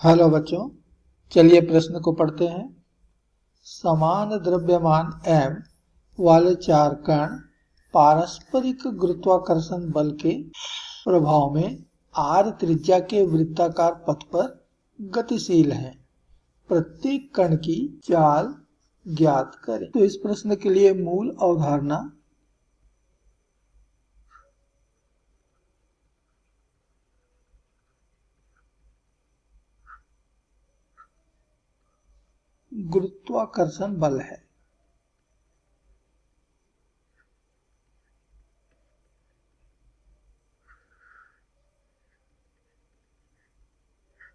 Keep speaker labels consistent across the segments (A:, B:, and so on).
A: Hello बच्चों, चलिए प्रश्न को पढ़ते हैं। समान द्रव्यमान m वाले चार कण पारस्परिक गुरुत्वाकर्षण बल के प्रभाव में r त्रिज्या के वृत्ताकार पथ पर गतिशील हैं। प्रत्येक कण की चाल ज्ञात करें। तो इस प्रश्न के लिए मूल अवधारणा गुरुत्वाकर्षण बल है।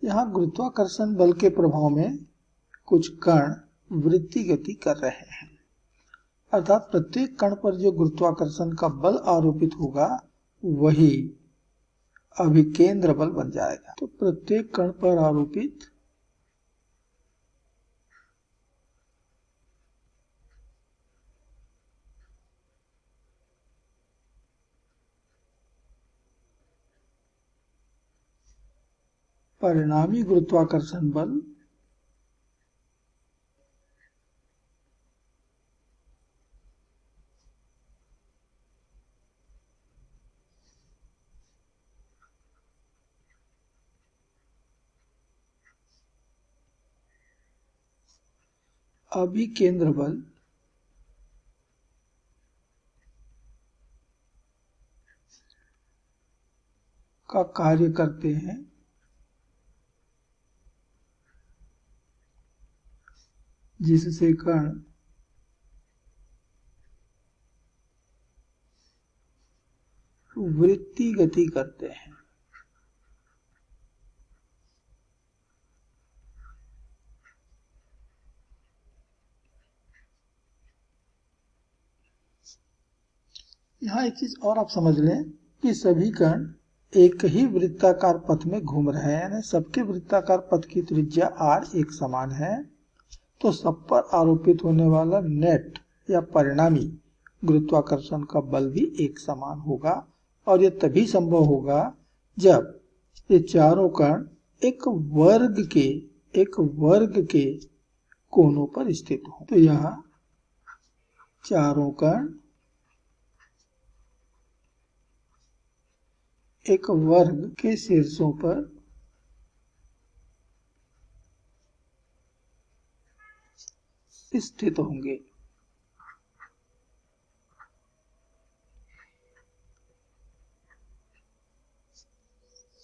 A: यहाँ गुरुत्वाकर्षण बल के प्रभाव में कुछ कण वृत्तीय गति कर रहे हैं, अर्थात प्रत्येक कण पर जो गुरुत्वाकर्षण का बल आरोपित होगा वही अभिकेंद्र बल बन जाएगा। तो प्रत्येक कण पर आरोपित परिणामी गुरुत्वाकर्षण बल अभिकेंद्र बल का कार्य करते हैं, जिससे कण वृत्तीय गति करते हैं। यहाँ एक चीज और आप समझ लें कि सभी कण एक ही वृत्ताकार पथ में घूम रहे हैं, यानी सबके वृत्ताकार पथ की त्रिज्या r एक समान है। तो सब पर आरोपित होने वाला नेट या परिणामी गुरुत्वाकर्षण का बल भी एक समान होगा, और यह तभी संभव होगा जब ये चारों कण एक वर्ग के कोनों पर स्थित हो। तो यहाँ चारों कण एक वर्ग के शीर्षों पर स्थित होंगे।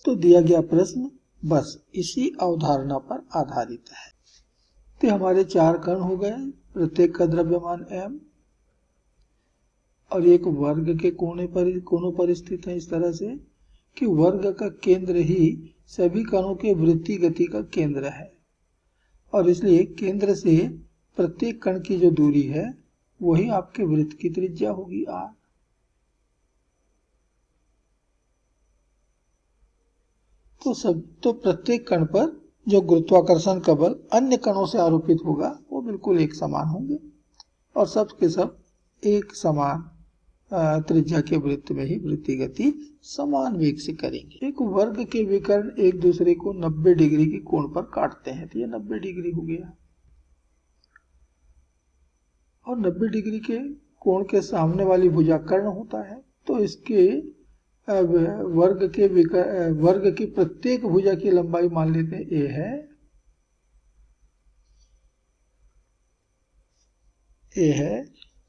A: तो दिया गया प्रश्न बस इसी अवधारणा पर आधारित है। तो हमारे चार कण हो गए, प्रत्येक का द्रव्यमान m और एक वर्ग के कोनों पर स्थित है, इस तरह से कि वर्ग का केंद्र ही सभी कणों के वृत्तीय गति का केंद्र है, और इसलिए केंद्र से प्रत्येक कण की जो दूरी है वही आपके वृत्त की त्रिज्या होगी r। तो प्रत्येक कण पर जो गुरुत्वाकर्षण का बल अन्य कणों से आरोपित होगा वो बिल्कुल एक समान होंगे, और सब के सब एक समान त्रिज्या के वृत्त में ही वृत्तीय गति समान वेग से करेंगे। एक वर्ग के विकर्ण एक दूसरे को 90 डिग्री के कोण पर काटते हैं, तो ये 90 डिग्री हो गया, और 90 डिग्री के कोण के सामने वाली भुजा कर्ण होता है। तो इसके वर्ग की प्रत्येक भुजा की लंबाई मान लेते हैं a है।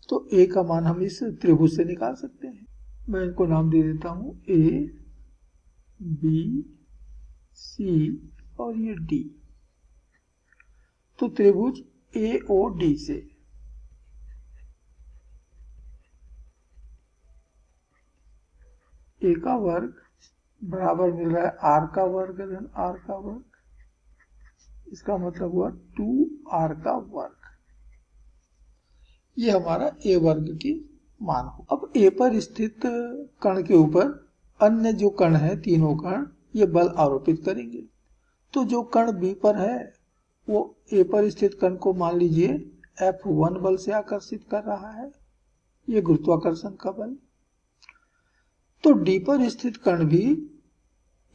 A: तो a का मान हम इस त्रिभुज से निकाल सकते हैं। मैं इनको नाम दे देता हूं a, b, c और ये d। तो त्रिभुज AOD से a का वर्ग बराबर मिल रहा है r का वर्ग धन r का वर्ग, इसका मतलब हुआ 2r का वर्ग। ये हमारा a वर्ग की मान हो। अब a पर स्थित कण के ऊपर अन्य जो कण है, तीनों कण, ये बल आरोपित करेंगे। तो जो कण b पर है वो a पर स्थित कण को मान लीजिए F1 बल से आकर्षित कर रहा है, ये गुरुत्वाकर्षण का बल। तो d पर स्थित कण भी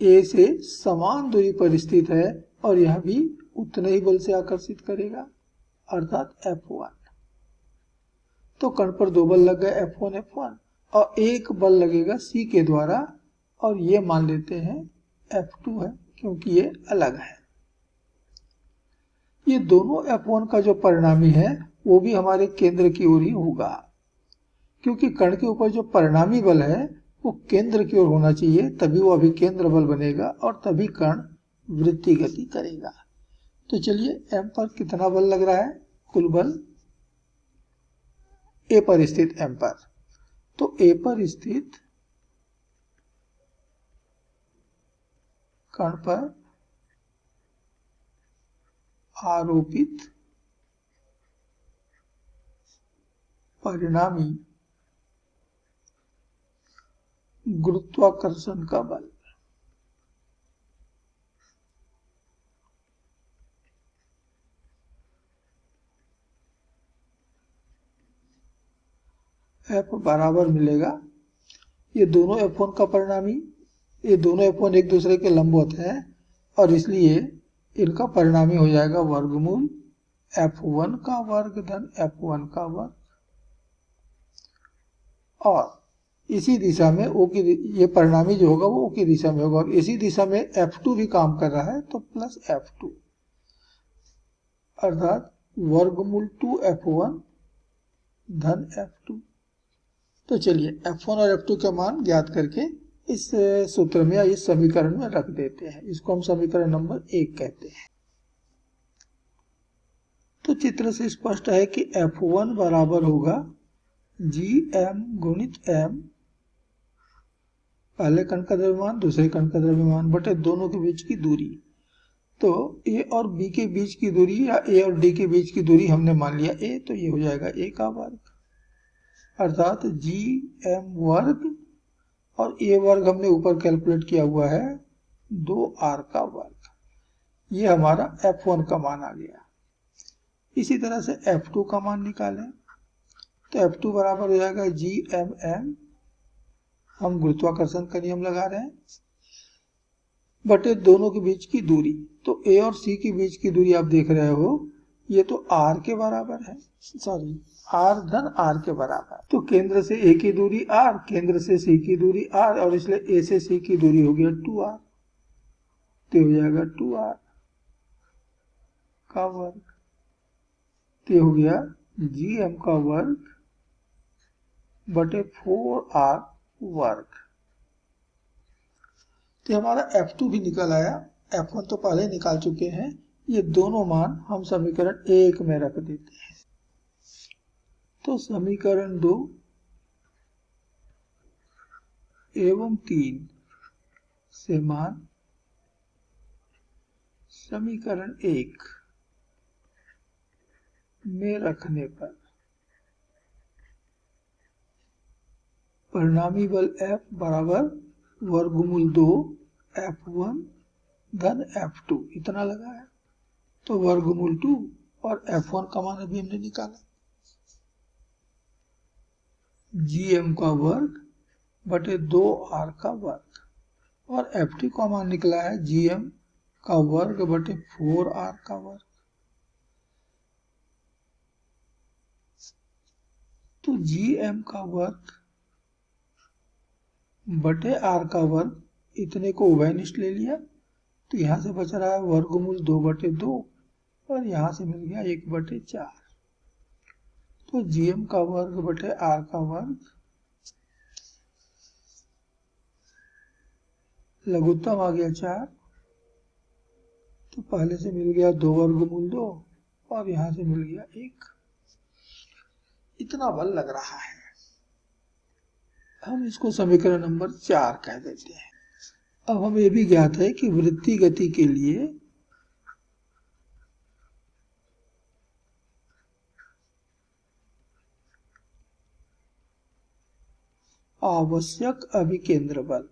A: a से समान दूरी पर स्थित है, और यह भी उतने ही बल से आकर्षित करेगा, अर्थात F1। तो कण पर 2 बल लग गए, F1 F1, और एक बल लगेगा C के द्वारा, और ये मान लेते हैं F2 है क्योंकि ये अलग है। ये दोनों F1 का जो परिणामी है वो भी हमारे केंद्र की ओर ही होगा, क्योंकि कण के ऊपर जो परिणामी बल है वो केंद्र की ओर होना चाहिए, तभी वो अभिकेंद्र बल बनेगा और तभी कण वृत्तीय गति करेगा। तो चलिए M पर कितना बल लग रहा है, कुल बल A पर स्थित M पर, तो A पर स्थित कण पर आरोपित परिणामी गुरुत्वाकर्षण का बल F बराबर मिलेगा, ये दोनों F1 का परिणामी, ये दोनों F1 एक दूसरे के लंबवत है और इसलिए इनका परिणामी हो जाएगा वर्गमूल F1 का वर्ग धन F1 का वर्ग, और इसी दिशा में O की, ये परिणामी जो होगा वो O की दिशा में होगा, और इसी दिशा में F2 भी काम कर रहा है, तो प्लस F2, अर्थात वर्गमूल 2F1 धन F2। तो चलिए F1 और F2 के मान ज्ञात करके इस सूत्र में या इस समीकरण में रख देते हैं। इसको हम समीकरण नंबर 1 कहते हैं। तो चित्र से स्पष्ट है कि F1 बराबर होगा GM गुणित M, पहले कण का द्रव्यमान दूसरे कण का द्रव्यमान बटे दोनों के बीच की दूरी। तो A और B के बीच की दूरी या A और D के बीच की दूरी हमने मान लिया A, तो ये हो जाएगा A का वर्ग, अर्थात GM वर्ग, और A वर्ग हमने ऊपर कैलकुलेट किया हुआ है 2R का वर्ग। ये हमारा F1 का मान आ गया। इसी तरह से F2 का मान निकालें, तो F2 बराबर हो जाएगा GMM, हम गुरुत्वाकर्षण का नियम लगा रहे हैं, बटे दोनों के बीच की दूरी। तो A और C के बीच की दूरी आप देख रहे हो, ये तो R के बराबर है, सॉरी R धन R के बराबर। तो केंद्र से A की दूरी R, केंद्र से C की दूरी R, और इसलिए A से C की दूरी हो गया 2R, तो हो जाएगा 2R का वर्ग, तो हो गया GM का वर्ग बटे 4R वर्ग। तो हमारा F2 भी निकल आया, F1 तो पहले निकाल चुके हैं। ये दोनों मान हम समीकरण 1 में रख देते हैं। तो समीकरण 2 एवं 3 से मान समीकरण 1 में रखने पर परिणामी बल F बराबर वर्गमूल 2 F1 धन F2 इतना लगा है, तो वर्गमूल 2 और F1 का मान अभी हमने निकाला, GM का वर्ग बटे 2R का वर्ग, और F2 का मान निकला है GM का वर्ग बटे 4R का वर्ग। तो GM का वर्ग बटे R का वर्ग, इतने को उभयनिष्ठ ले लिया, तो यहां से बच रहा है वर्गमूल 2 बटे 2, और यहां से मिल गया 1 बटे 4। तो GM का वर्ग बटे R का वर्ग, लघुत्तम आ गया 4, तो पहले से मिल गया 2 वर्गमूल 2, और यहां से मिल गया 1। इतना बल लग रहा है, हम इसको समीकरण नंबर 4 कह देते हैं। अब हमें यह भी ज्ञात है कि वृत्तीय गति के लिए आवश्यक अभिकेंद्र बल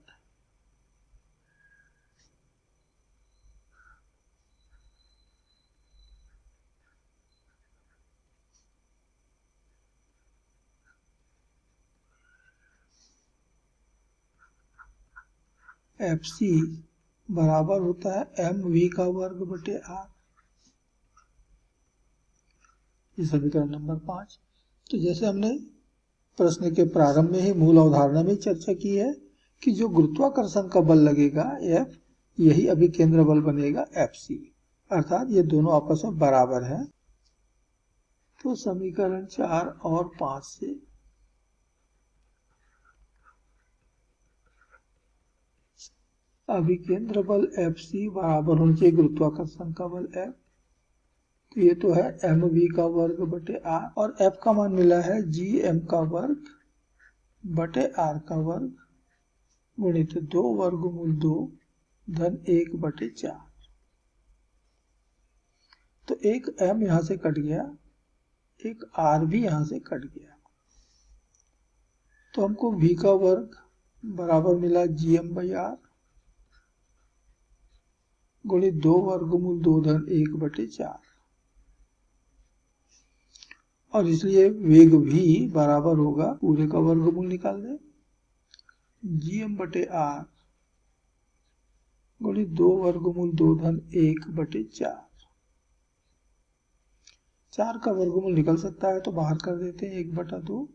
A: FC बराबर होता है mv का वर्ग बटे r। ये समीकरण नंबर 5। तो जैसे हमने प्रश्न के प्रारंभ में ही मूल अवधारणा में चर्चा की है कि जो गुरुत्वाकर्षण का बल लगेगा F, यही अभिकेंद्र बल बनेगा FC, अर्थात ये दोनों आपस में बराबर हैं। तो समीकरण 4 और 5 से अभिकेंद्र बल FC बराबर होना चाहिए गुरुत्वाकर्षण का बल F। तो ये तो है mv का वर्ग बटे r, और F का मान मिला है gm का वर्ग बटे r का वर्ग गुणित 2 वर्गमूल 2 धन 1 बटे 4। तो एक m यहां से कट गया, एक r भी यहां से कट गया, तो हमको v का वर्ग बराबर मिला gm बाई r गुणित 2 वर्गमूल 2 धन 1 बटे 4, और इसलिए वेग भी बराबर होगा, पूरे का वर्गमूल निकाल दे, gm बटे r गुणित 2 वर्गमूल 2 धन 1 बटे 4। 4 का वर्गमूल निकल सकता है तो बाहर कर देते हैं 1 बटा 2,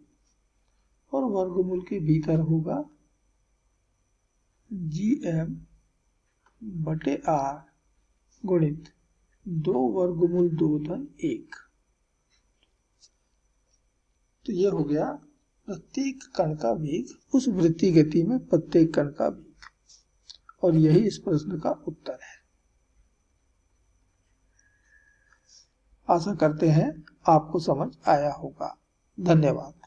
A: और वर्गमूल के भीतर होगा gm बटे r गुणित 2 वर्गमूल 2 धन 1। तो ये हो गया प्रत्येक कण का वेग उस वृत्तीय गति में प्रत्येक कण का वेग, और यही इस प्रश्न का उत्तर है। आशा करते हैं आपको समझ आया होगा। धन्यवाद।